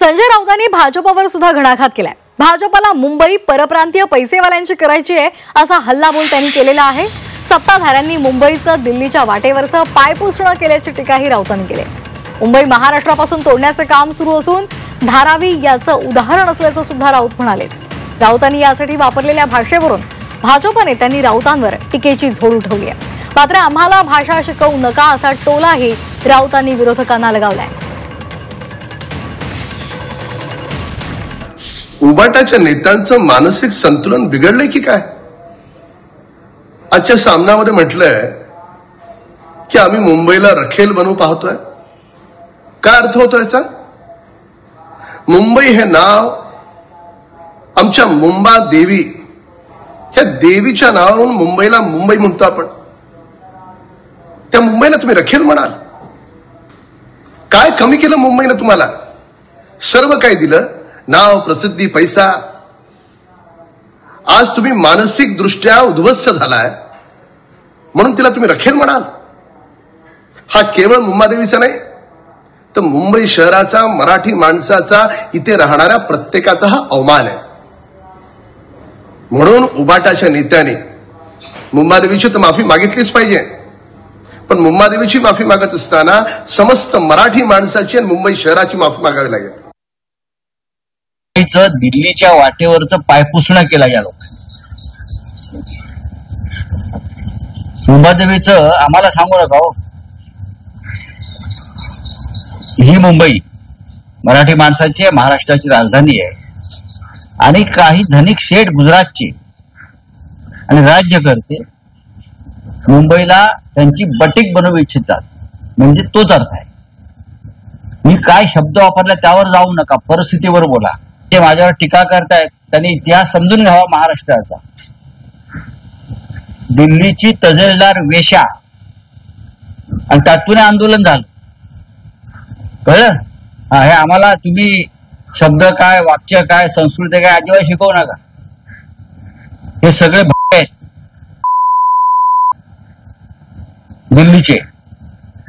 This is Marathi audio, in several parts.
संजय राऊतांनी भाजपवर सुद्धा घणाघात केलाय। भाजपला मुंबई परप्रांतीय पैसेवाल्यांची करायची आहे असा हल्लाबोल त्यांनी केलेला आहे। सत्ताधाऱ्यांनी मुंबईचं दिल्लीच्या वाटेवरचं पायपुसणं केल्याची टीकाही राऊतांनी केली। मुंबई महाराष्ट्रापासून तोडण्याचे काम सुरू असून धारावी याचं उदाहरण असल्याचं सुद्धा राऊत म्हणाले। राऊतांनी यासाठी वापरलेल्या भाषेवरून भाजप नेत्यांनी राऊतांवर टीकेची झोड उठवली आहे। मात्र आम्हाला भाषा शिकवू नका असा टोलाही राऊतांनी विरोधकांना लगावलाय। उबाटाच्या नेत्यांचं मानसिक संतुलन बिघडलंय की काय? आजच्या सामनामध्ये म्हटलंय की आम्ही मुंबईला रखेल बनवू पाहतोय। काय अर्थ होतो याचा? मुंबई हे नाव आमच्या मुंबा देवी ह्या देवीच्या नावावरून मुंबईला मुंबई म्हणतो आपण। त्या मुंबईला तुम्ही रखेल म्हणाल? काय कमी केलं मुंबईनं तुम्हाला? सर्व काय दिलं, नाव, प्रसिद्धी, पैसा। आज तुम्ही मानसिक दृष्ट्या उद्ध्वस्त झालाय म्हणून तिला तुम्ही रखेल म्हणाल? हा केवळ मुंबादेवीचा नाही तर मुंबई शहराचा, मराठी माणसाचा, इथे राहणाऱ्या प्रत्येकाचा हा अवमान आहे। म्हणून उबाटाच्या नेत्याने मुंबादेवीची तर माफी मागितलीच पाहिजे, पण मुंबादेवीची माफी मागत असताना समस्त मराठी माणसाची आणि मुंबई शहराची माफी मागावी लागेल। दिल्लीच्या वाटेवरचं पायपुसणं केला या लोकांनी। मुंबादेवीचं आम्हाला सांगू नका हो। ही मुंबई मराठी माणसाची आहे, महाराष्ट्राची राजधानी आहे आणि काही धनिक शेठ गुजरातचे आणि राज्यकर्ते मुंबईला त्यांची बटीक बनवू इच्छितात, म्हणजे तोच अर्थ आहे। मी काय शब्द वापरला त्यावर जाऊ नका, परिस्थितीवर बोला। ते माझ्यावर टीका करतायत, त्यांनी इतिहास समजून घ्यावा महाराष्ट्राचा। दिल्लीची तजेलदार वेश्या आणि त्यातून आंदोलन झालं, कळलं? हे आम्हाला तुम्ही शब्द काय, वाक्य काय, संस्कृती काय अजिबात शिकवू नका। हे सगळे आहेत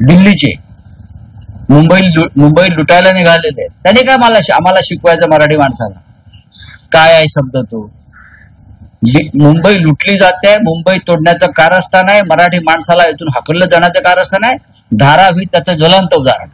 दिल्लीचे मुंबई लुटायला निघालेले आहेत। त्याने काय आम्हाला शिकवायचं मराठी माणसाला? काय आहे शब्द तो? मुंबई लुटली जाते, मुंबई तोडण्याचं कारस्थान आहे, मराठी माणसाला इथून हाकललं जाण्याचं कारस्थान आहे। धारावी त्याचं ज्वलंत उदाहरण।